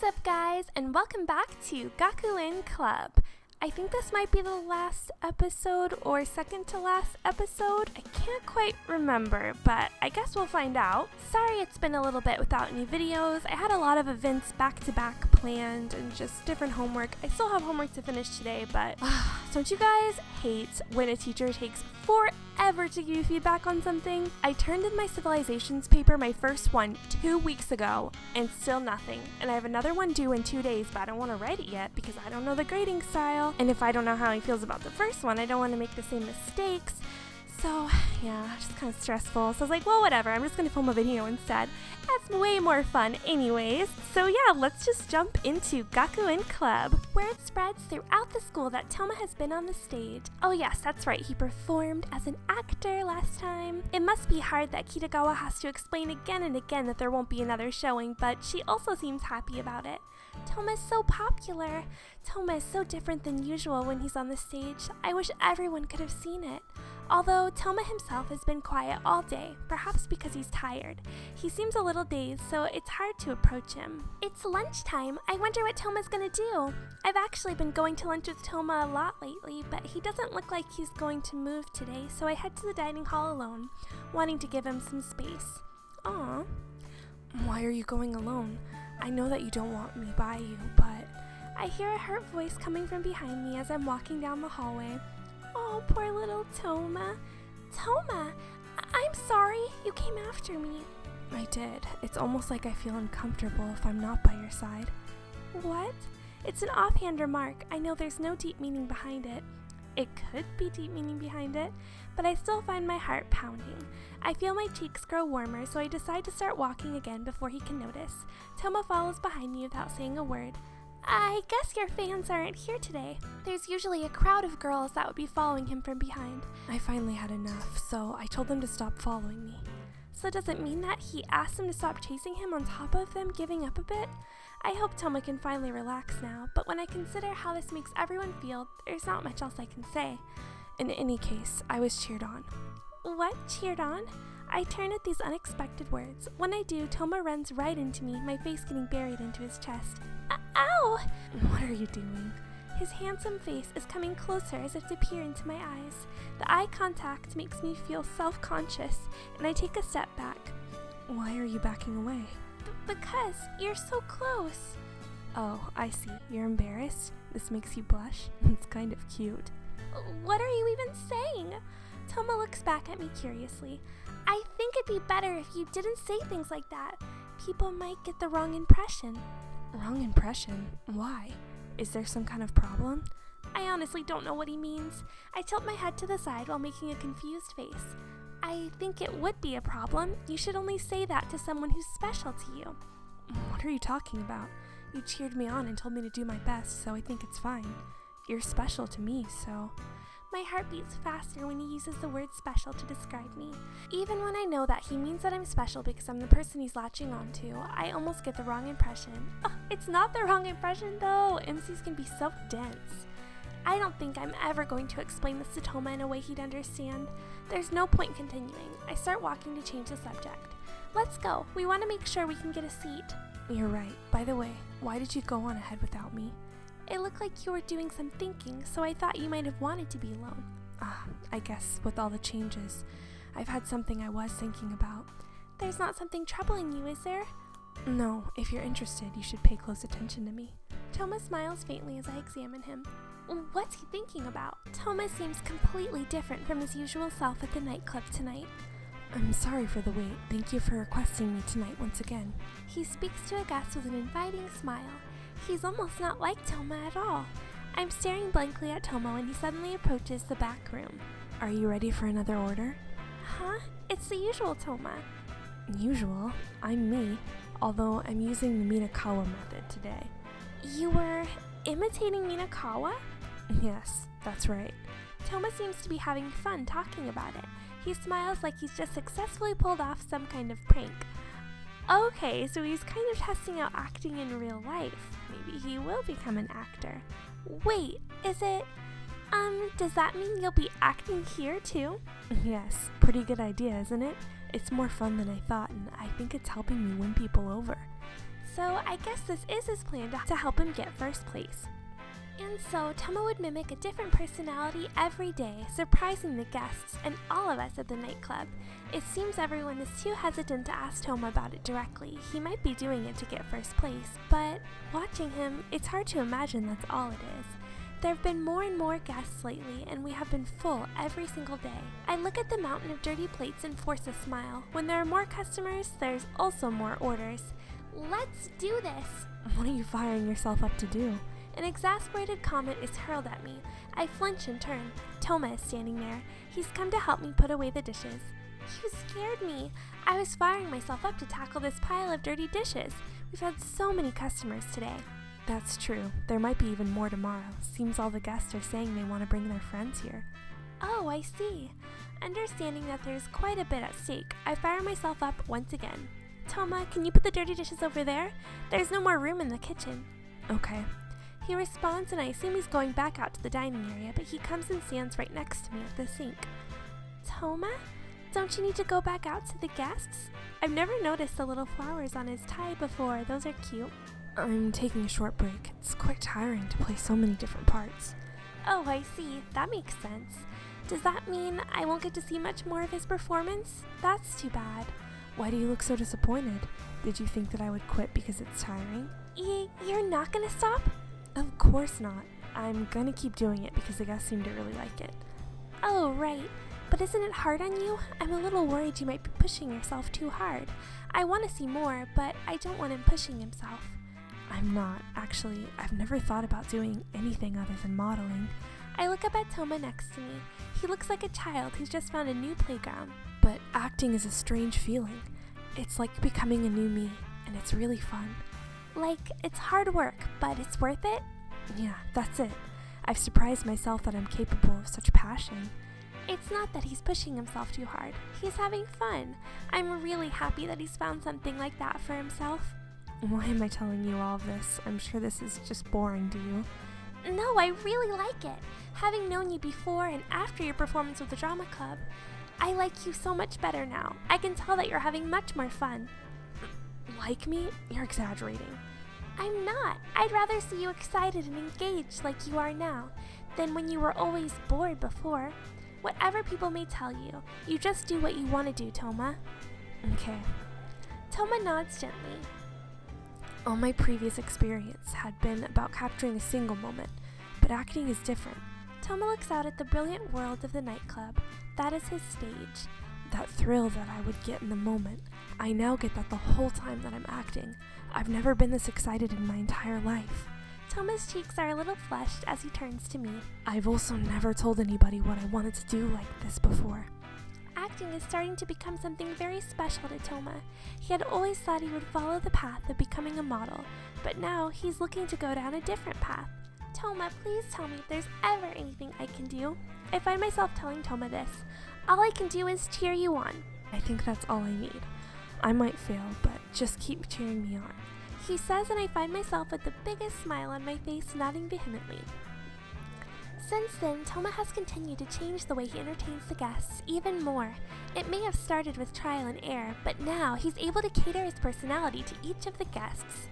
What's up, guys, and welcome back to Gakuen Club. I think this might be the last episode or second to last episode. I can't quite remember, but I guess we'll find out. Sorry it's been a little bit without any videos. I had a lot of events back to back planned and just different homework. I still have homework to finish today, but don't you guys hate when a teacher takes forever to give you feedback on something? I turned in my civilizations paper, my first one, 2 weeks ago, and still nothing. And I have another one due in 2 days, but I don't want to write it yet because I don't know the grading style. And if I don't know how he feels about the first one, I don't want to make the same mistakes. So, yeah, just kind of stressful. So I was like, well, whatever. I'm just going to film a video instead. That's way more fun anyways. So yeah, let's just jump into Gakuen Club. Word spreads throughout the school that Toma has been on the stage. Oh yes, that's right. He performed as an actor last time. It must be hard that Kitagawa has to explain again and again that there won't be another showing, but she also seems happy about it. Toma is so popular. Toma is so different than usual when he's on the stage. I wish everyone could have seen it. Although Toma himself has been quiet all day, perhaps because he's tired. He seems a little dazed, so it's hard to approach him. It's lunchtime. I wonder what Toma's gonna do. I've actually been going to lunch with Toma a lot lately, but he doesn't look like he's going to move today, so I head to the dining hall alone, wanting to give him some space. Aw. Why are you going alone? I know that you don't want me by you, but I hear a hurt voice coming from behind me as I'm walking down the hallway. Oh, poor little Toma. Toma, I'm sorry you came after me. I did. It's almost like I feel uncomfortable if I'm not by your side. What? It's an offhand remark. I know there's no deep meaning behind it. It could be deep meaning behind it, but I still find my heart pounding. I feel my cheeks grow warmer, so I decide to start walking again before he can notice. Toma follows behind me without saying a word. I guess your fans aren't here today. There's usually a crowd of girls that would be following him from behind. I finally had enough, so I told them to stop following me. So does it mean that he asked them to stop chasing him on top of them giving up a bit? I hope Toma can finally relax now, but when I consider how this makes everyone feel, there's not much else I can say. In any case, I was cheered on. What? Cheered on? I turn at these unexpected words. When I do, Toma runs right into me, my face getting buried into his chest. Ow! What are you doing? His handsome face is coming closer as if to peer into my eyes. The eye contact makes me feel self-conscious, and I take a step back. Why are you backing away? Because you're so close. Oh, I see. You're embarrassed? This makes you blush? It's kind of cute. What are you even saying? Toma looks back at me curiously. I think it'd be better if you didn't say things like that. People might get the wrong impression. Wrong impression? Why? Is there some kind of problem? I honestly don't know what he means. I tilt my head to the side while making a confused face. I think it would be a problem. You should only say that to someone who's special to you. What are you talking about? You cheered me on and told me to do my best, so I think it's fine. You're special to me, so... My heart beats faster when he uses the word special to describe me. Even when I know that he means that I'm special because I'm the person he's latching onto, I almost get the wrong impression. Oh, it's not the wrong impression though. MCs can be so dense. I don't think I'm ever going to explain this to Toma in a way he'd understand. There's no point continuing. I start walking to change the subject. Let's go. We want to make sure we can get a seat. You're right. By the way, why did you go on ahead without me? It looked like you were doing some thinking, so I thought you might have wanted to be alone. I guess with all the changes, I've had something I was thinking about. There's not something troubling you, is there? No, if you're interested, you should pay close attention to me. Toma smiles faintly as I examine him. What's he thinking about? Toma seems completely different from his usual self at the nightclub tonight. I'm sorry for the wait. Thank you for requesting me tonight once again. He speaks to a guest with an inviting smile. He's almost not like Toma at all. I'm staring blankly at Toma when he suddenly approaches the back room. Are you ready for another order? Huh? It's the usual Toma. Usual? I'm me, although I'm using the Minakawa method today. You were imitating Minakawa? Yes, that's right. Toma seems to be having fun talking about it. He smiles like he's just successfully pulled off some kind of prank. Okay, so he's kind of testing out acting in real life. Maybe he will become an actor. Wait, is it... does that mean you'll be acting here too? Yes, pretty good idea, isn't it? It's more fun than I thought, and I think it's helping me win people over. so I guess this is his plan to help him get first place. And so Toma would mimic a different personality every day, surprising the guests and all of us at the nightclub. It seems everyone is too hesitant to ask Toma about it directly. He might be doing it to get first place, but watching him, it's hard to imagine that's all it is. There have been more and more guests lately, and we have been full every single day. I look at the mountain of dirty plates and force a smile. When there are more customers, there's also more orders. Let's do this! What are you firing yourself up to do? An exasperated comment is hurled at me. I flinch and turn. Toma is standing there. He's come to help me put away the dishes. You scared me. I was firing myself up to tackle this pile of dirty dishes. We've had so many customers today. That's true. There might be even more tomorrow. Seems all the guests are saying they want to bring their friends here. Oh, I see. Understanding that there's quite a bit at stake, I fire myself up once again. Toma, can you put the dirty dishes over there? There's no more room in the kitchen. Okay. He responds, and I assume he's going back out to the dining area, but he comes and stands right next to me at the sink. Toma? Don't you need to go back out to the guests? I've never noticed the little flowers on his tie before. Those are cute. I'm taking a short break. It's quite tiring to play so many different parts. Oh, I see. That makes sense. Does that mean I won't get to see much more of his performance? That's too bad. Why do you look so disappointed? Did you think that I would quit because it's tiring? You're not gonna stop? Of course not. I'm gonna keep doing it because the guests seem to really like it. Oh, right. But isn't it hard on you? I'm a little worried you might be pushing yourself too hard. I want to see more, but I don't want him pushing himself. I'm not. Actually, I've never thought about doing anything other than modeling. I look up at Toma next to me. He looks like a child who's just found a new playground. But acting is a strange feeling. It's like becoming a new me, and it's really fun. Like, it's hard work, but it's worth it? Yeah, that's it. I've surprised myself that I'm capable of such passion. It's not that he's pushing himself too hard. He's having fun. I'm really happy that he's found something like that for himself. Why am I telling you all of this? I'm sure this is just boring to you. No, I really like it. Having known you before and after your performance with the drama club, I like you so much better now. I can tell that you're having much more fun. Like me? You're exaggerating. I'm not. I'd rather see you excited and engaged like you are now than when you were always bored before. Whatever people may tell you, you just do what you want to do, Toma. Okay. Toma nods gently. All my previous experience had been about capturing a single moment, but acting is different. Toma looks out at the brilliant world of the nightclub. That is his stage. That thrill that I would get in the moment, I now get that the whole time that I'm acting. I've never been this excited in my entire life. Toma's cheeks are a little flushed as he turns to me. I've also never told anybody what I wanted to do like this before. Acting is starting to become something very special to Toma. He had always thought he would follow the path of becoming a model, but now he's looking to go down a different path. Toma, please tell me if there's ever anything I can do. I find myself telling Toma this. All I can do is cheer you on. I think that's all I need. I might fail, but just keep cheering me on. He says, and I find myself with the biggest smile on my face, nodding vehemently. Since then, Toma has continued to change the way he entertains the guests even more. It may have started with trial and error, but now he's able to cater his personality to each of the guests.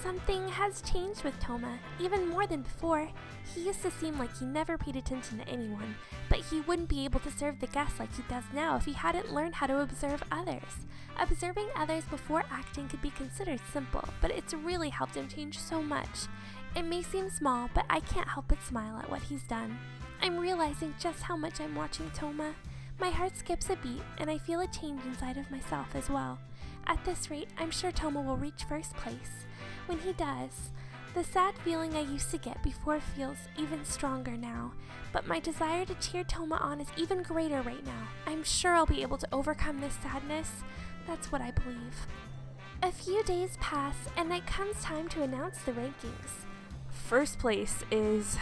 Something has changed with Toma, even more than before. He used to seem like he never paid attention to anyone, but he wouldn't be able to serve the guests like he does now if he hadn't learned how to observe others. Observing others before acting could be considered simple, but it's really helped him change so much. It may seem small, but I can't help but smile at what he's done. I'm realizing just how much I'm watching Toma. My heart skips a beat, and I feel a change inside of myself as well. At this rate, I'm sure Toma will reach first place. When he does, the sad feeling I used to get before feels even stronger now, but my desire to cheer Toma on is even greater right now. I'm sure I'll be able to overcome this sadness. That's what I believe. A few days pass, and it comes time to announce the rankings. First place is...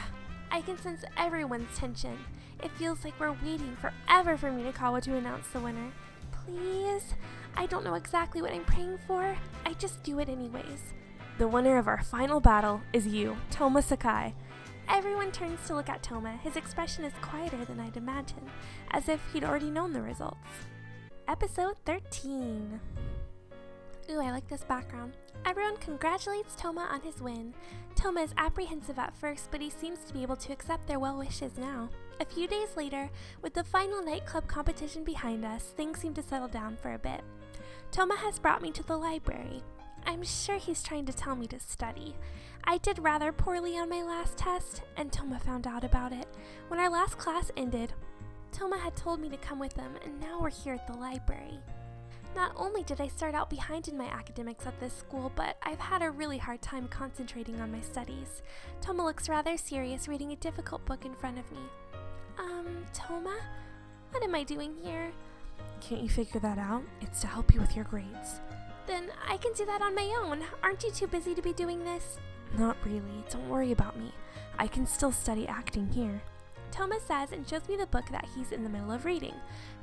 I can sense everyone's tension. It feels like we're waiting forever for Minakawa to announce the winner. Please? I don't know exactly what I'm praying for. I just do it anyways. The winner of our final battle is you, Toma Sakai. Everyone turns to look at Toma. His expression is quieter than I'd imagined, as if he'd already known the results. Episode 13. Ooh, I like this background. Everyone congratulates Toma on his win. Toma is apprehensive at first, but he seems to be able to accept their well wishes now. A few days later, with the final nightclub competition behind us, things seem to settle down for a bit. Toma has brought me to the library. I'm sure he's trying to tell me to study. I did rather poorly on my last test, and Toma found out about it. When our last class ended, Toma had told me to come with him, and now we're here at the library. Not only did I start out behind in my academics at this school, but I've had a really hard time concentrating on my studies. Toma looks rather serious reading a difficult book in front of me. Toma? What am I doing here? Can't you figure that out? It's to help you with your grades. Then I can do that on my own. Aren't you too busy to be doing this? Not really. Don't worry about me. I can still study acting here. Toma says and shows me the book that he's in the middle of reading.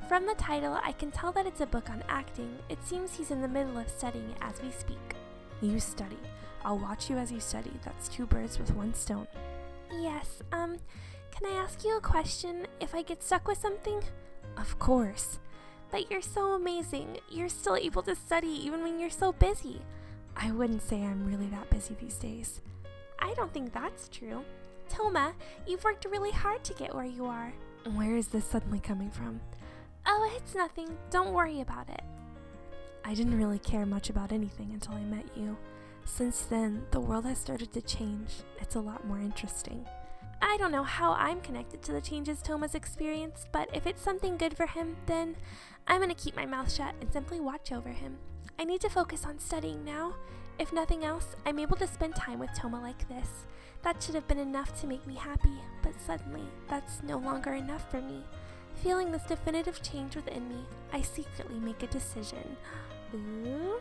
From the title, I can tell that it's a book on acting. It seems he's in the middle of studying it as we speak. You study. I'll watch you as you study. That's 2 birds with 1 stone. Yes, can I ask you a question if I get stuck with something? Of course. But you're so amazing. You're still able to study even when you're so busy. I wouldn't say I'm really that busy these days. I don't think that's true. Toma, you've worked really hard to get where you are. Where is this suddenly coming from? Oh, it's nothing. Don't worry about it. I didn't really care much about anything until I met you. Since then, the world has started to change. It's a lot more interesting. I don't know how I'm connected to the changes Toma's experienced, but if it's something good for him, then I'm gonna keep my mouth shut and simply watch over him. I need to focus on studying now. If nothing else, I'm able to spend time with Toma like this. That should have been enough to make me happy, but suddenly, that's no longer enough for me. Feeling this definitive change within me, I secretly make a decision. Ooh.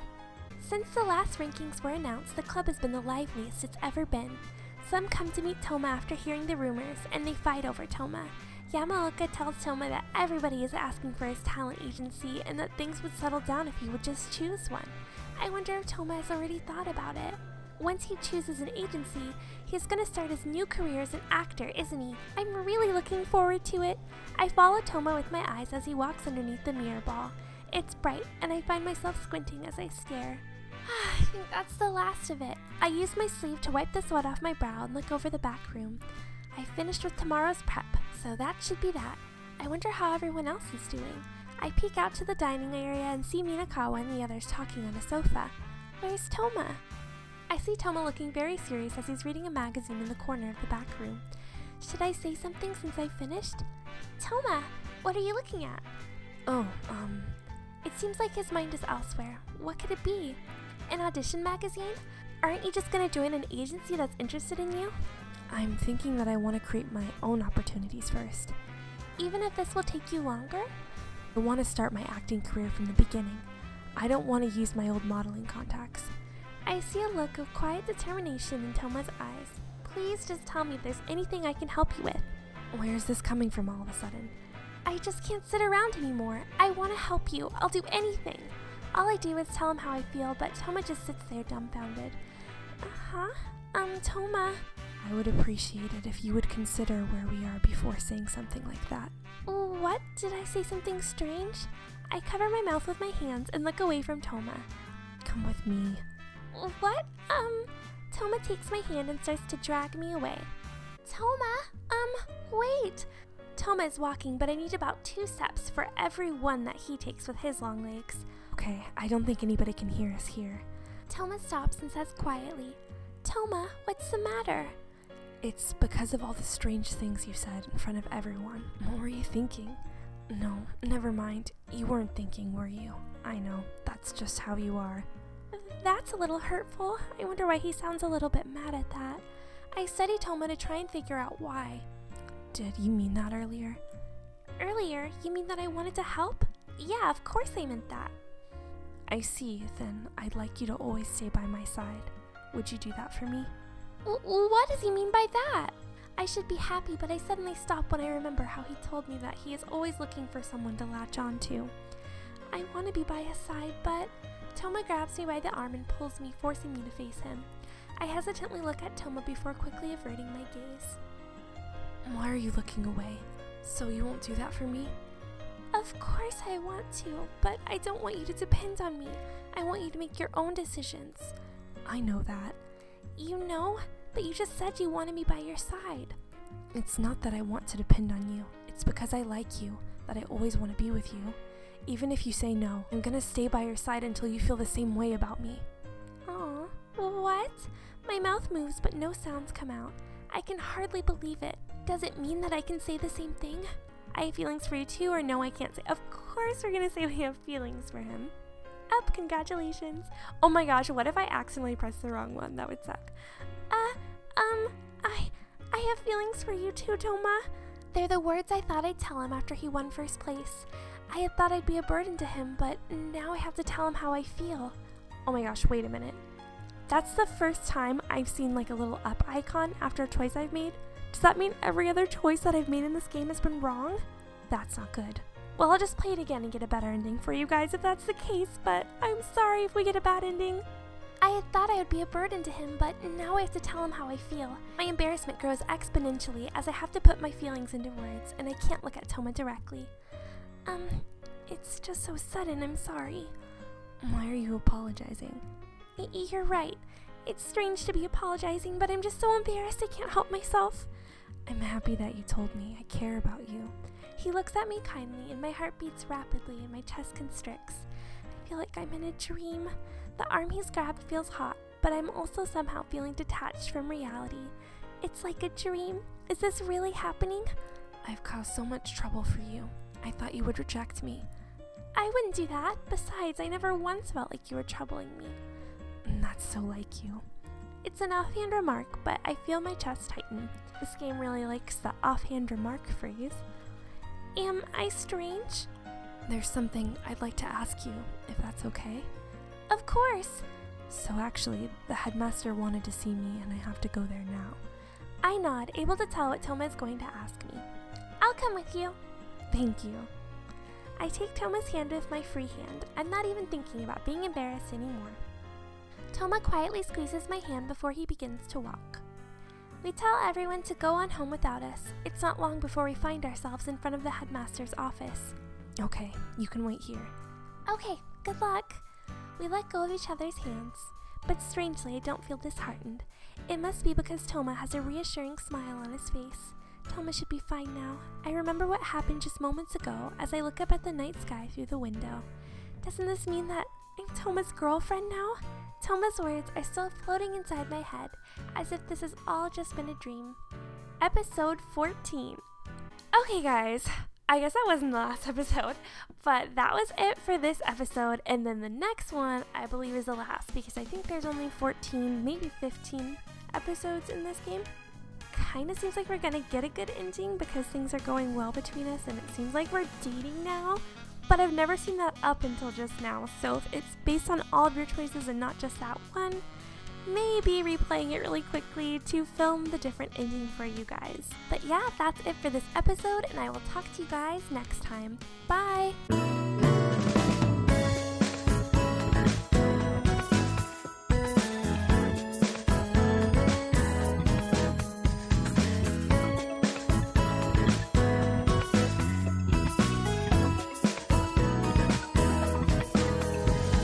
Since the last rankings were announced, the club has been the liveliest it's ever been. Some come to meet Toma after hearing the rumors, and they fight over Toma. Yamaoka tells Toma that everybody is asking for his talent agency and that things would settle down if he would just choose one. I wonder if Toma has already thought about it. Once he chooses an agency, he's gonna start his new career as an actor, isn't he? I'm really looking forward to it. I follow Toma with my eyes as he walks underneath the mirror ball. It's bright, and I find myself squinting as I stare. I think that's the last of it. I use my sleeve to wipe the sweat off my brow and look over the back room. I finished with tomorrow's prep, so that should be that. I wonder how everyone else is doing. I peek out to the dining area and see Minakawa and the others talking on a sofa. Where's Toma? I see Toma looking very serious as he's reading a magazine in the corner of the back room. Should I say something since I finished? Toma, what are you looking at? Oh, It seems like his mind is elsewhere. What could it be? An audition magazine? Aren't you just gonna join an agency that's interested in you? I'm thinking that I want to create my own opportunities first. Even if this will take you longer? I want to start my acting career from the beginning. I don't want to use my old modeling contacts. I see a look of quiet determination in Toma's eyes. Please just tell me if there's anything I can help you with. Where's this coming from all of a sudden? I just can't sit around anymore. I want to help you. I'll do anything. All I do is tell him how I feel, but Toma just sits there dumbfounded. Toma. I would appreciate it if you would consider where we are before saying something like that. What? Did I say something strange? I cover my mouth with my hands and look away from Toma. Come with me. What? Toma takes my hand and starts to drag me away. Toma, wait. Toma is walking, but I need about 2 steps for every one that he takes with his long legs. Okay, I don't think anybody can hear us here. Toma stops and says quietly, Toma, what's the matter? It's because of all the strange things you said in front of everyone. What were you thinking? No, never mind. You weren't thinking, were you? I know, that's just how you are. That's a little hurtful. I wonder why he sounds a little bit mad at that. I study Toma to try and figure out why. Did you mean that earlier? Earlier? You mean that I wanted to help? Yeah, of course I meant that. I see, then I'd like you to always stay by my side. Would you do that for me? What does he mean by that? I should be happy, but I suddenly stop when I remember how he told me that he is always looking for someone to latch on to. I want to be by his side, but Toma grabs me by the arm and pulls me, forcing me to face him. I hesitantly look at Toma before quickly averting my gaze. Why are you looking away? So you won't do that for me? Of course I want to, but I don't want you to depend on me. I want you to make your own decisions. I know that. You know, but you just said you wanted me by your side. It's not that I want to depend on you. It's because I like you, that I always want to be with you. Even if you say no, I'm gonna stay by your side until you feel the same way about me. Aw, what? My mouth moves but no sounds come out. I can hardly believe it. Does it mean that I can say the same thing? I have feelings for you too, or no, I can't say. Of course we're gonna say we have feelings for him. Up, congratulations. Oh my gosh, what if I accidentally pressed the wrong one? That would suck. I have feelings for you too, Toma. They're the words I thought I'd tell him after he won first place. I had thought I'd be a burden to him, but now I have to tell him how I feel. Oh my gosh, wait a minute. That's the first time I've seen like a little up icon after a choice I've made. Does that mean every other choice that I've made in this game has been wrong? That's not good. Well, I'll just play it again and get a better ending for you guys if that's the case, but I'm sorry if we get a bad ending. I had thought I would be a burden to him, but now I have to tell him how I feel. My embarrassment grows exponentially as I have to put my feelings into words, and I can't look at Toma directly. It's just so sudden, I'm sorry. Why are you apologizing? You're right. It's strange to be apologizing, but I'm just so embarrassed I can't help myself. I'm happy that you told me. I care about you. He looks at me kindly, and my heart beats rapidly and my chest constricts. I feel like I'm in a dream. The arm he's grabbed feels hot, but I'm also somehow feeling detached from reality. It's like a dream. Is this really happening? I've caused so much trouble for you. I thought you would reject me. I wouldn't do that. Besides, I never once felt like you were troubling me. That's so like you. It's an offhand remark, but I feel my chest tighten. This game really likes the offhand remark phrase. Am I strange? There's something I'd like to ask you, if that's okay. Of course. So actually, the headmaster wanted to see me and I have to go there now. I nod, able to tell what Toma is going to ask me. I'll come with you. Thank you. I take Toma's hand with my free hand. I'm not even thinking about being embarrassed anymore. Toma quietly squeezes my hand before he begins to walk. We tell everyone to go on home without us. It's not long before we find ourselves in front of the headmaster's office. Okay, you can wait here. Okay, good luck. We let go of each other's hands, but strangely I don't feel disheartened. It must be because Toma has a reassuring smile on his face. Toma should be fine now. I remember what happened just moments ago as I look up at the night sky through the window. Doesn't this mean that I'm Toma's girlfriend now? Toma's words are still floating inside my head, as if this has all just been a dream. Episode 14. Okay guys, I guess that wasn't the last episode, but that was it for this episode, and then the next one I believe is the last, because I think there's only 14, maybe 15 episodes in this game. Kinda seems like we're gonna get a good ending because things are going well between us and it seems like we're dating now, but I've never seen that up until just now, so if it's based on all of your choices and not just that one, maybe replaying it really quickly to film the different ending for you guys. But yeah, that's it for this episode, and I will talk to you guys next time. Bye!